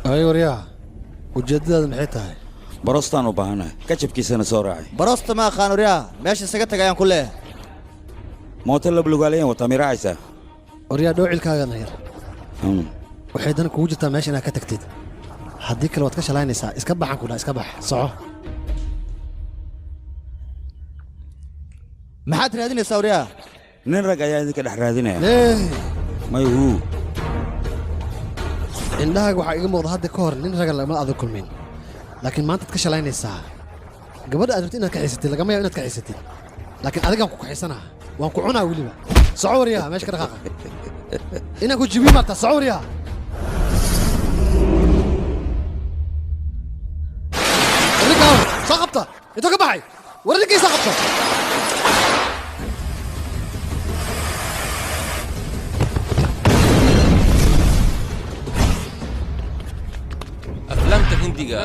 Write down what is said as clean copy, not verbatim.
ايوه ريا وجدد محيتها برستان وبهنا كشف كيسنا سورعي برست ما خانوا ريا ماشي سكتك ايام كله موت اللي بلوغالين وتامير عيسى وريا دوعي الكاغا ير وحيدنا كوجتا ماشي انا كتكتيد حديك لو تكش لاين نساء اسكبح عن كلها اسكبح صعو ما حد رادين يساوريا نرجع يا ذيك الحرادين ليه ما يهو indhahaaga waxaa iga muuqda hadda ka hor nin ragal lama adag kulmin laakiin maanta ka shalaynaysaa gabadha aad rabtid inaad ka xiisatid lagama yaabo inaad ka xiisatid laakiin adigaan ku kaxaysanaha waan ku cunaa weliba socowriya meesha ka dhaqaaqa inaan ku jibiin maarta socowriya warninkaa soo qabta intuu ka baxay warninkii soo qabta aflaamta hindiga